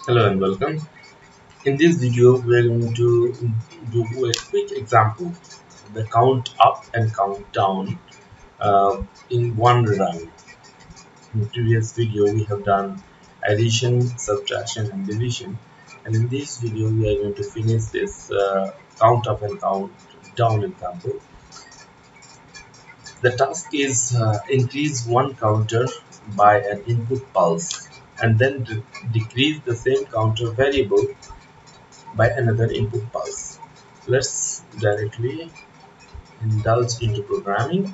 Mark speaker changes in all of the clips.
Speaker 1: Hello and welcome. In this video, we are going to do a quick example, the count up and count down in one run. In the previous video, we have done addition, subtraction, and division. And in this video, we are going to finish this count up and count down example. The task is increase one counter by an input pulse and then decrease the same counter variable by another input pulse. Let's directly indulge into programming.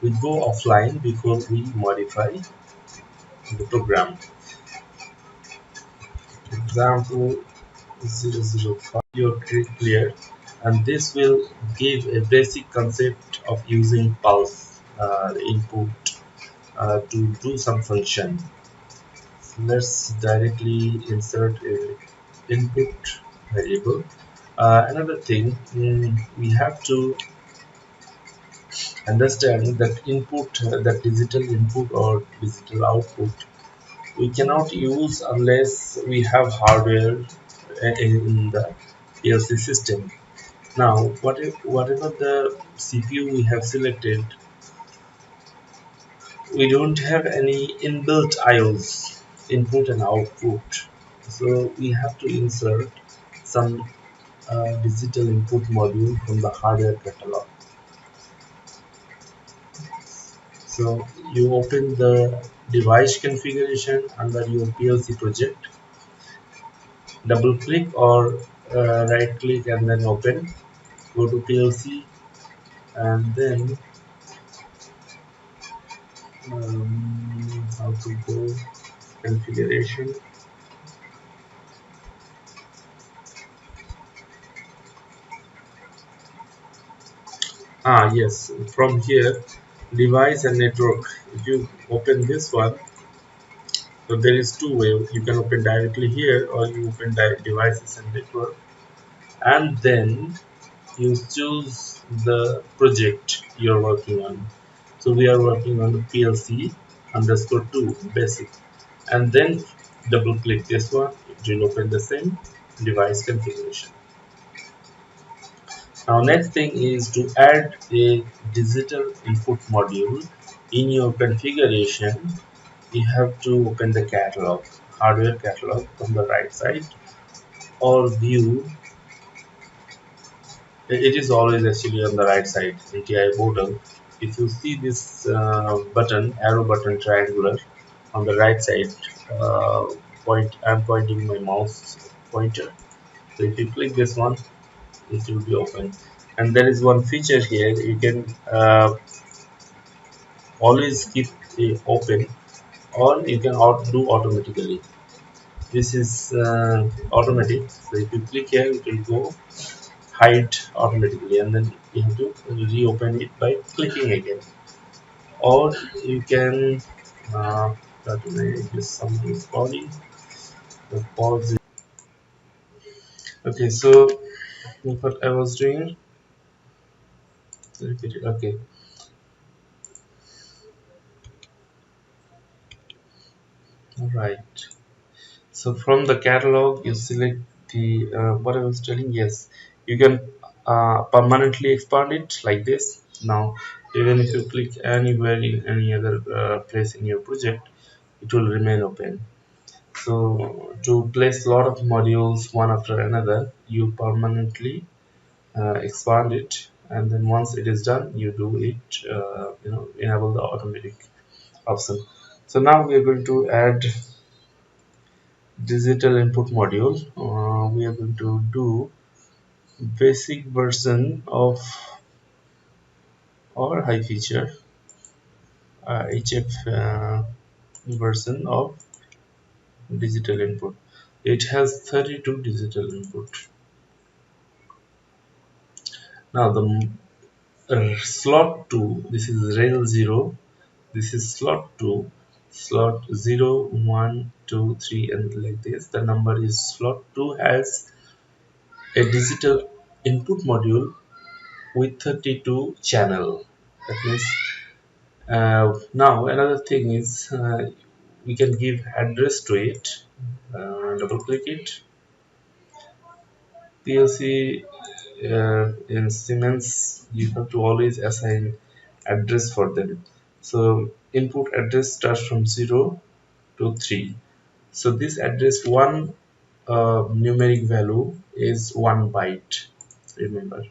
Speaker 1: We go offline before we modify the program. Example 005, you're clear, and this will give a basic concept of using pulse input to do some function. So let's directly insert a input variable. Another thing, we have to understand that that digital input or digital output, we cannot use unless we have hardware in the PLC system. Now, whatever the CPU we have selected, we don't have any inbuilt IOs, input and output. So we have to insert some digital input module from the hardware catalog. So you open the device configuration under your PLC project, double click or right click and then open, go to PLC and then how to go configuration. Yes, from here device and network. If you open this one, so there is two ways. You can open directly here or you open devices and network, and then you choose the project you're working on. So we are working on the PLC underscore 2 basic, and then double click this one, it will open the same device configuration. Now next thing is to add a digital input module in your configuration. You have to open the catalog, hardware catalog from the right side, or view. It is always actually on the right side, ATI portal. If you see this button, arrow button triangular on the right side, I'm pointing my mouse pointer. So if you click this one, it will be open. And there is one feature here, you can always keep it open, or you can do automatically. This is automatic. So if you click here, it will go hide automatically, and then you have to reopen it by clicking again. Or you can that may just someone is calling, the pause it. Okay, so what I was doing, repeat it. Okay, all right. So from the catalog you select the what I was telling. Yes, you can permanently expand it like this. Now even if you click anywhere in any other place in your project, it will remain open. So to place a lot of modules one after another, you permanently expand it, and then once it is done, you do it, enable the automatic option. So now we are going to add digital input module. We are going to do basic version of or high feature HF version of digital input. It has 32 digital input. Now the slot 2, this is rail 0, this is slot 2, slot 0, 1, 2, 3, and like this. The number is slot 2 has a digital input module with 32 channel. That means now another thing is we can give address to it. Double click it. PLC in Siemens, you have to always assign address for them. So input address starts from 0 to 3. So this address, one numeric value is 1 byte, remember.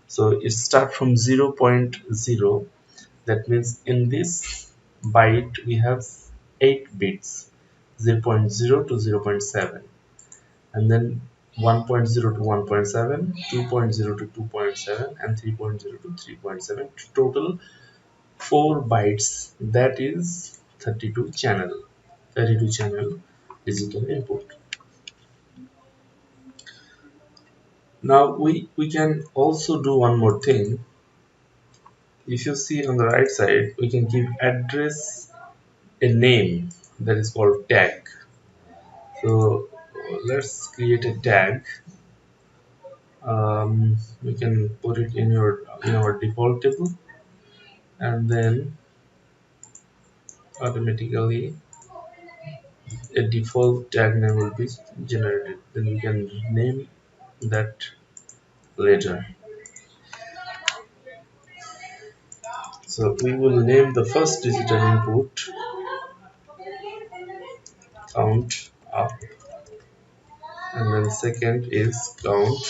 Speaker 1: So it starts from 0.0. That means in this byte we have 8 bits, 0.0 to 0.7, and then 1.0 to 1.7, 2.0 to 2.7, and 3.0 to 3.7. Total 4 bytes, that is 32 channel digital input. Now we can also do one more thing. If you see on the right side, we can give address a name that is called tag. So let's create a tag. We can put it in our default table, and then automatically a default tag name will be generated. Then we can name that later. So we will name the first digital input count up, and then second is count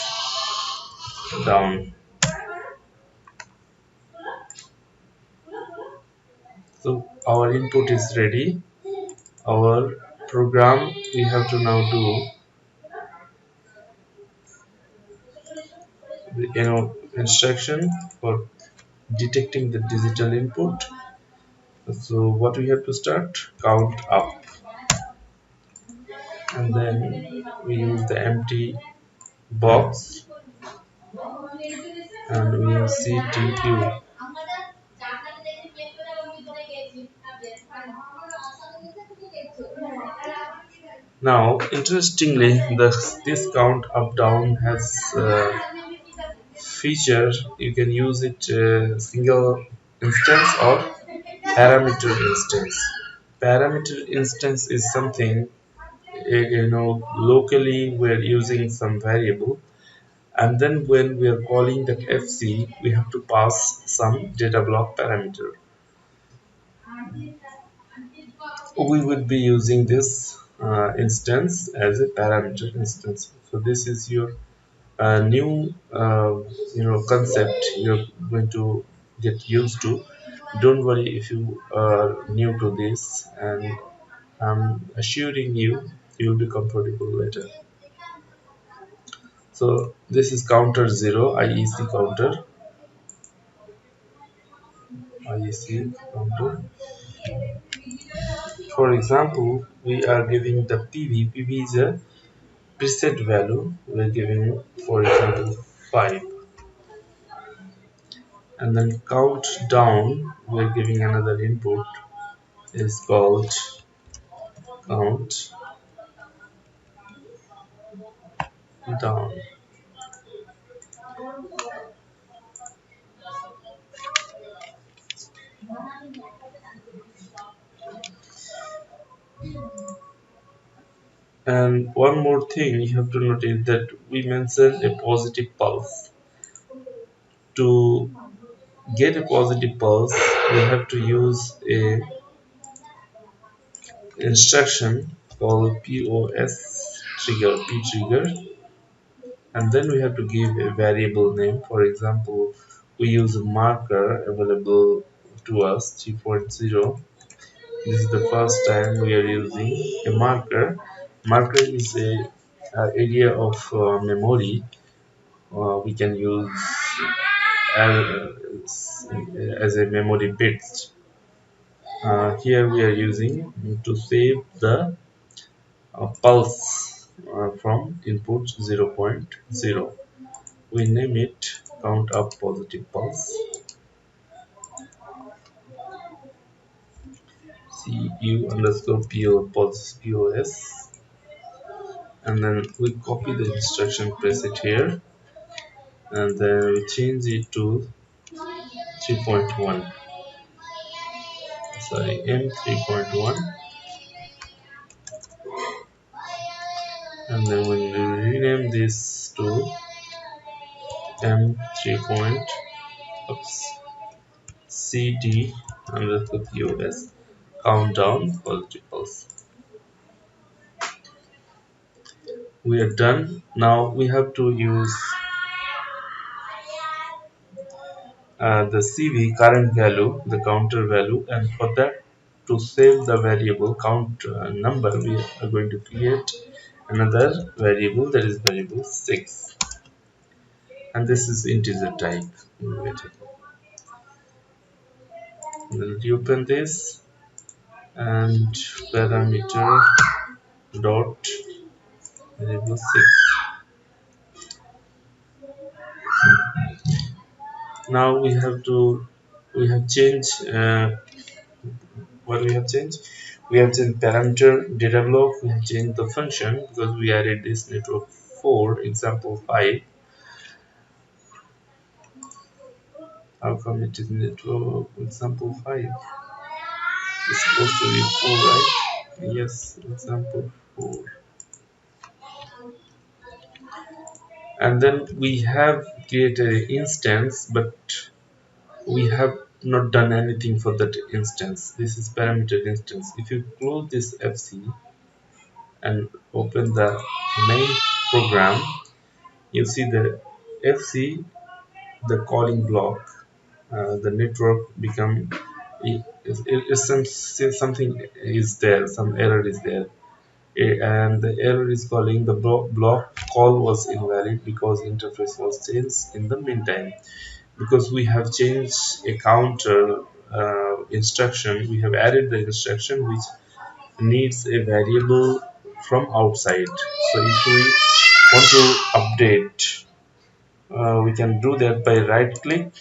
Speaker 1: down. So our input is ready. Our program, we have to now do the instruction for detecting the digital input. So what we have to start, count up, and then we use the empty box, and we use CTUD. Now interestingly, this count up down has feature. You can use it single instance or parameter instance. Parameter instance is something, locally we're using some variable, and then when we are calling that FC, we have to pass some data block parameter. We would be using this instance as a parameter instance. So this is your new concept you're going to get used to. Don't worry if you are new to this, and I'm assuring you'll be comfortable later. So this is counter 0, IEC counter, IEC counter. For example, we are giving the PV is a preset value. We're giving, for example, 5, and then count down, we're giving another input is called count down. And one more thing you have to notice, that we mentioned a positive pulse. To get a positive pulse, we have to use a instruction called POS trigger, P trigger, and then we have to give a variable name. For example, we use a marker available to us 3.0. This is the first time we are using a marker. Marker is a area of memory we can use as a memory bits. Here we are using to save the pulse from input 0.0. We name it count up positive pulse, CU underscore POS, and then we copy the instruction, press it here, and then we change it to 3.1, sorry, M3.1, and then when we rename this to M3 point CT underscore US countdown for the triples. We are done. Now we have to use the CV current value, the counter value, and for that to save the variable count number, we are going to create another variable, that is variable 6, and this is integer type. We'll reopen this and parameter dot variable 6. Now we have changed what we have changed. We have changed parameter data block. We have changed the function because we added this network 4 example 5. How come it is network example 5? It's supposed to be 4, right? Yes, example 4. And then we have created an instance, but we have not done anything for that instance. This is parameter instance. If you close this FC and open the main program, you see the FC, the calling block, the network become something is there, some error is there. And the error is calling the block call was invalid because interface was changed in the meantime. Because we have changed a counter instruction, we have added the instruction which needs a variable from outside. So if we want to update, we can do that by right click,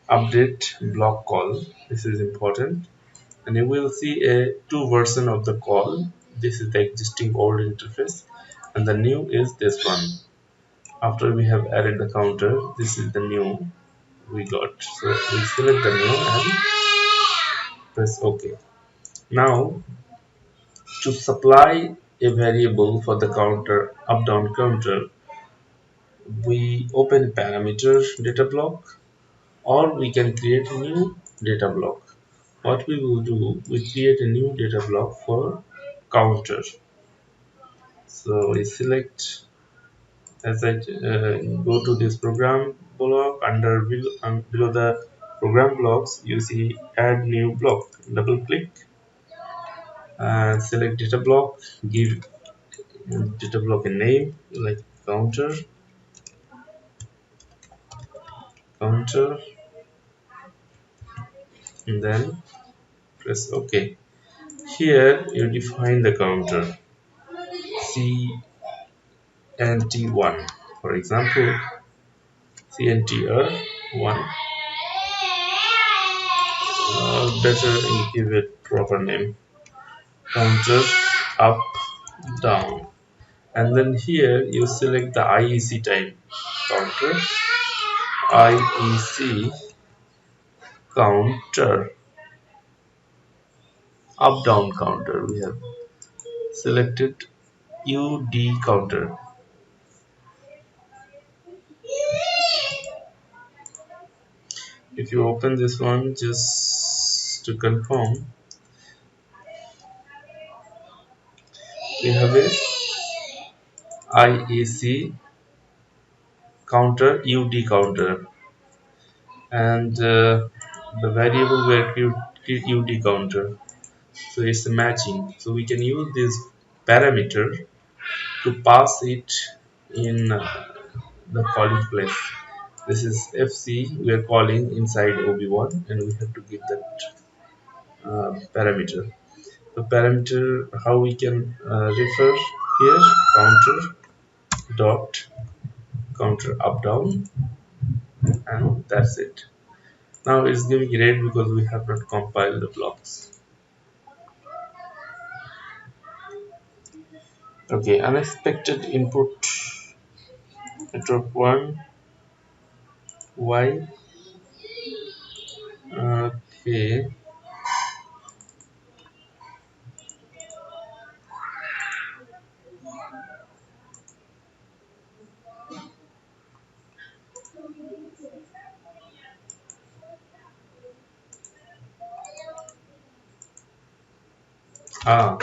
Speaker 1: update block call. This is important, and you will see a two version of the call. This is the existing old interface and the new is this one. After we have added the counter, this is the new we got. So we select the new and press OK. Now to supply a variable for the counter, up down counter, we open parameter data block, or we can create a new data block. What we will do, we create a new data block for counter. So we select, as I go to this program block, below the program blocks you see add new block. Double click and select data block, give data block a name like counter, and then press OK. Here you define the counter CNT1, for example CNTR1. Better you give it proper name, counter up down, and then here you select the IEC type, counter IEC counter up down counter. We have selected UD counter. If you open this one just to confirm, we have a IEC counter UD counter, and the variable where UD counter, so it's matching. So we can use this parameter to pass it in the calling place. This is FC, we are calling inside OB1, and we have to give that parameter. The parameter, how we can refer here, counter dot counter up down, and that's it. Now it's giving red because we have not compiled the blocks. Okay, unexpected input network 1 Y. Okay, Ah,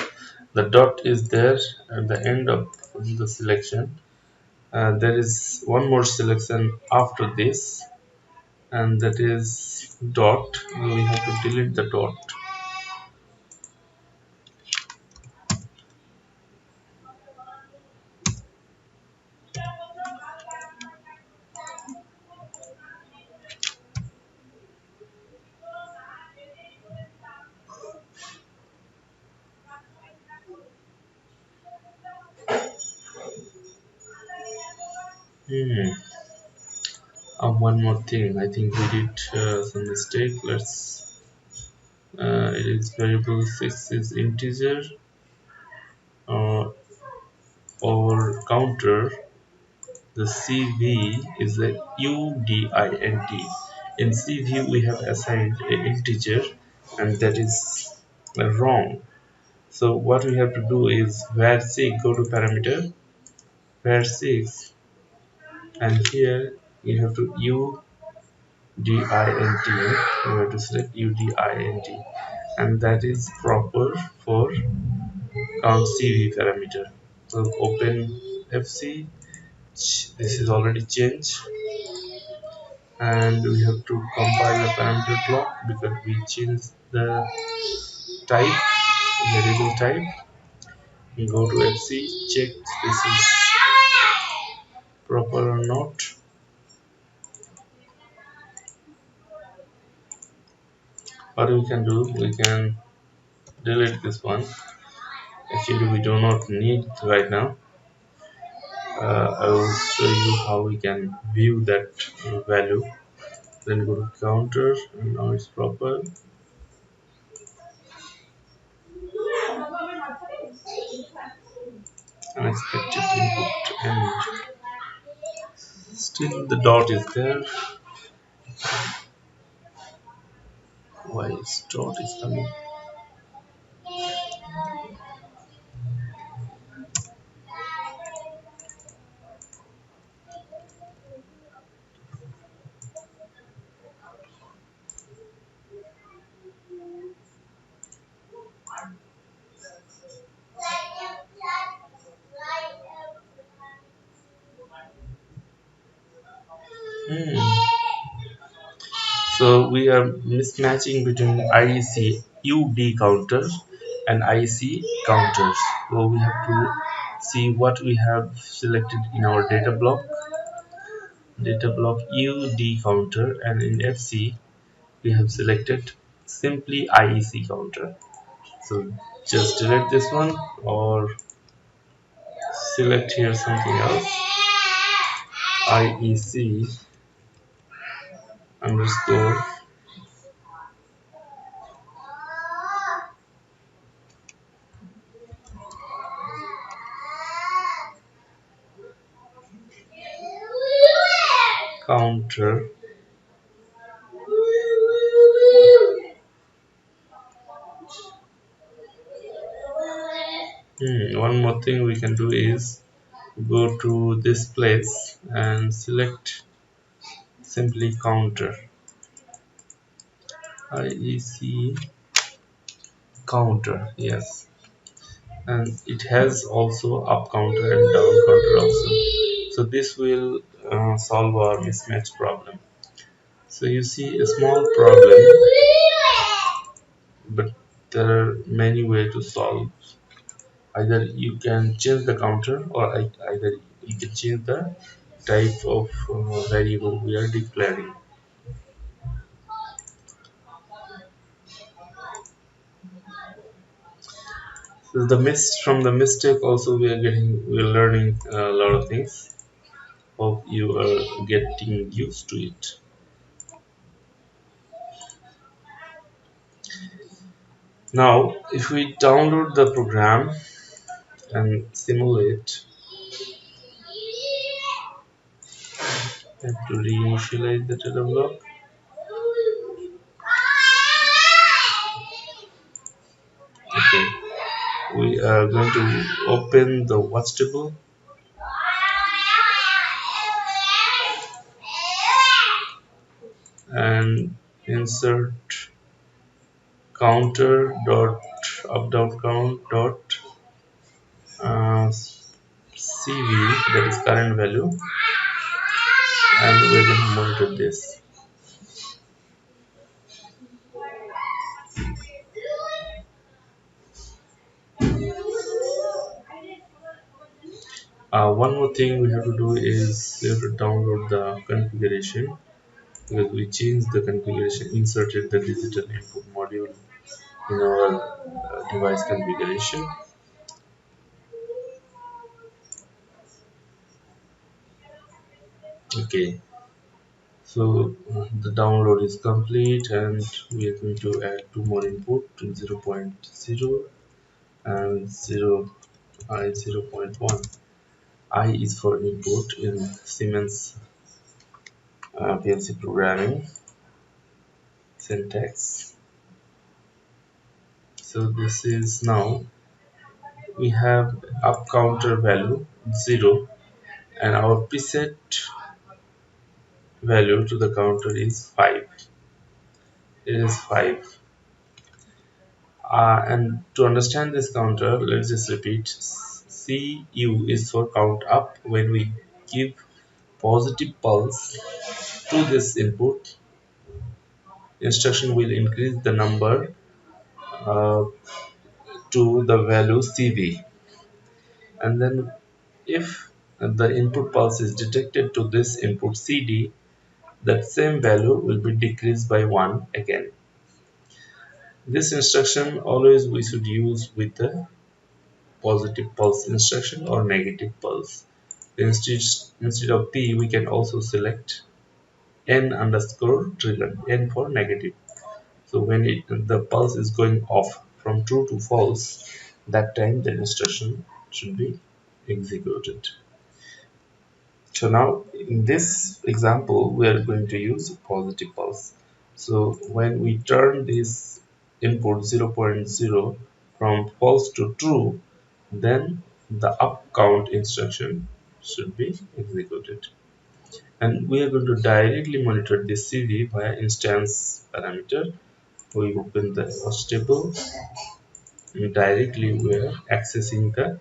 Speaker 1: the dot is there at the end of the selection. There is one more selection after this, and that is dot. We have to delete the dot. Hmm. One more thing. I think we did some mistake. Let's. It is variable 6 is integer, uh, or counter. The CV is the UDINT. In CV we have assigned an integer, and that is wrong. So what we have to do is var6, go to parameter var6, and here you have to UDINT. You have to select UDINT, and that is proper for count CV parameter. So open FC. This is already changed, and we have to compile a parameter block because we changed the type, variable type. We go to FC, check this is proper or not. What we can do, we can delete this one. Actually we do not need right now. I will show you how we can view that value. Then go to counter, and now it's proper. Unexpected input, and still the dot is there. Why is dot is coming? So we are mismatching between IEC UD counters and IEC counters. So we have to see what we have selected in our data block UD counter, and in FC we have selected simply IEC counter. So just delete this one, or select here something else, IEC underscore counter. One more thing we can do is go to this place and select simply counter, IEC counter, yes, and it has also up counter and down counter also. So this will solve our mismatch problem. So you see a small problem, but there are many ways to solve. Either you can change the counter, or either you can change the type of variable we are declaring. So from the mistake also we're learning a lot of things. Hope you are getting used to it. Now if we download the program and simulate, I have to reinitialize the data block. Okay, we are going to open the watch table and insert counter dot up down count dot CV, that is current value, and we're going to monitor this. One more thing we have to do is we have to download the configuration, because we changed the configuration, inserted the digital input module in our device configuration. Okay, so the download is complete, and we are going to add two more input to 0.0 and 0 I 0.1. I is for input in Siemens PLC programming syntax. So this is now we have up counter value 0, and our preset value to the counter is 5. It is 5. And to understand this counter, let's just repeat. CU is for count up. When we give positive pulse to this input, instruction will increase the number uh, to the value CV. And then if the input pulse is detected to this input CD, that same value will be decreased by 1 again. This instruction always we should use with the positive pulse instruction or negative pulse. Instead of P, we can also select N underscore driven, N for negative. So when the pulse is going off from true to false, that time the instruction should be executed. So now in this example, we are going to use positive pulse. So when we turn this input 0.0 from false to true, then the up count instruction should be executed. And we are going to directly monitor this CV via instance parameter. We open the host table, and directly we are accessing the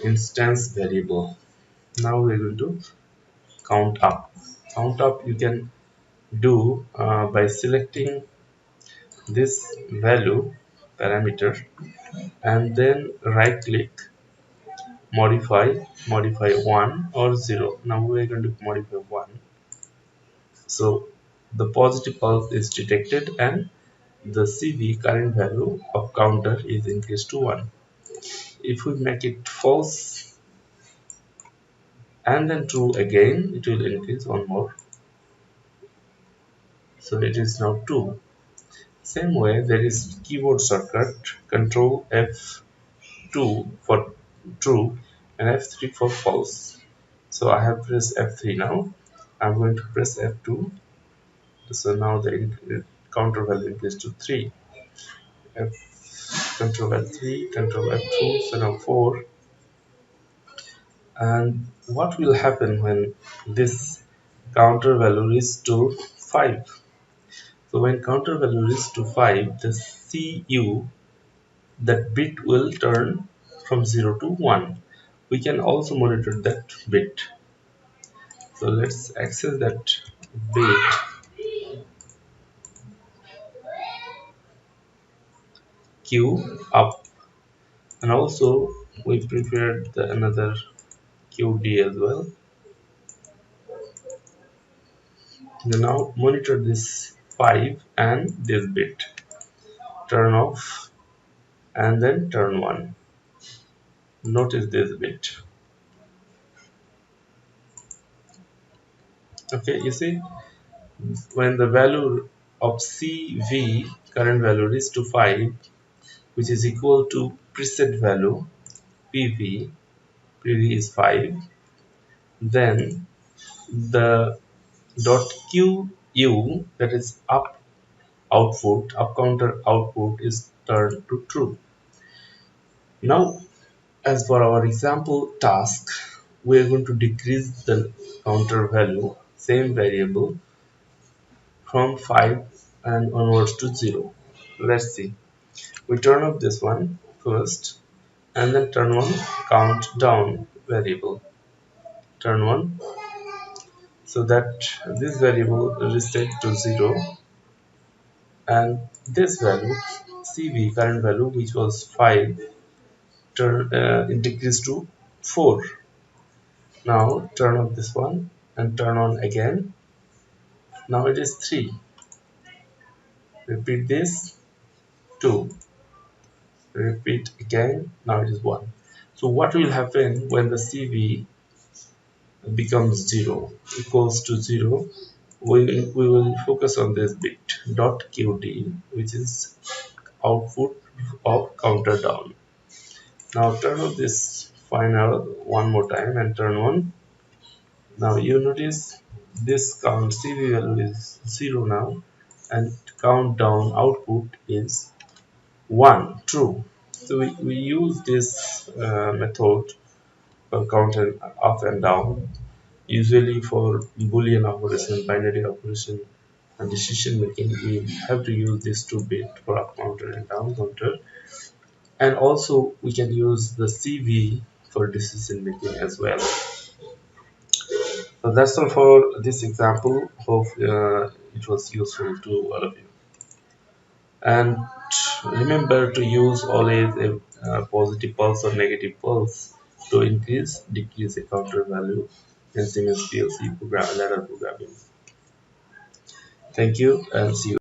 Speaker 1: instance variable. Now we are going to count up. Count up you can do by selecting this value parameter and then right click, modify 1 or 0. Now we are going to modify 1. So the positive pulse is detected and the CV current value of counter is increased to 1. If we make it false and then true again, it will increase one more. So it is now 2. Same way, there is keyboard shortcut Control F2 for true and F3 for false. So I have pressed F3 now. I'm going to press F2. So now the counter value increased to 3. Control F3, Control F2, so now 4. And what will happen when this counter value is to 5? So when counter value is to 5, the CU, that bit will turn from 0 to 1. We can also monitor that bit. So let's access that bit. Q up, and also we prepared another QD as well. Now monitor this 5 and this bit. Turn off and then turn 1. Notice this bit. Okay, you see, when the value of CV current value is to 5, which is equal to preset value PV is 5, then the dot QU, that is up counter output, is turned to true. Now as for our example task, we are going to decrease the counter value, same variable, from 5 and onwards to 0. Let's see. We turn off this one first and then turn on countdown variable. Turn on so that this variable reset to 0 and this value CV current value which was 5 decreased to 4. Now turn off this one and turn on again. Now it is 3. Repeat this 2. Repeat again. Now it is 1. So what will happen when the CV becomes 0 equals to 0? We will focus on this bit dot qd, which is output of counter down. Now turn off this final one more time and turn on. Now you notice this count CV value is 0 now and countdown output is 1, true. So we use this method for counting up and down, usually for boolean operation, binary operation and decision making. We have to use these 2 bits for up counter and down counter, and also we can use the CV for decision making as well. So that's all for this example. Hope it was useful to all of you. And remember to use always a positive pulse or negative pulse to increase decrease a counter value in Siemens PLC ladder programming. Thank you and see you.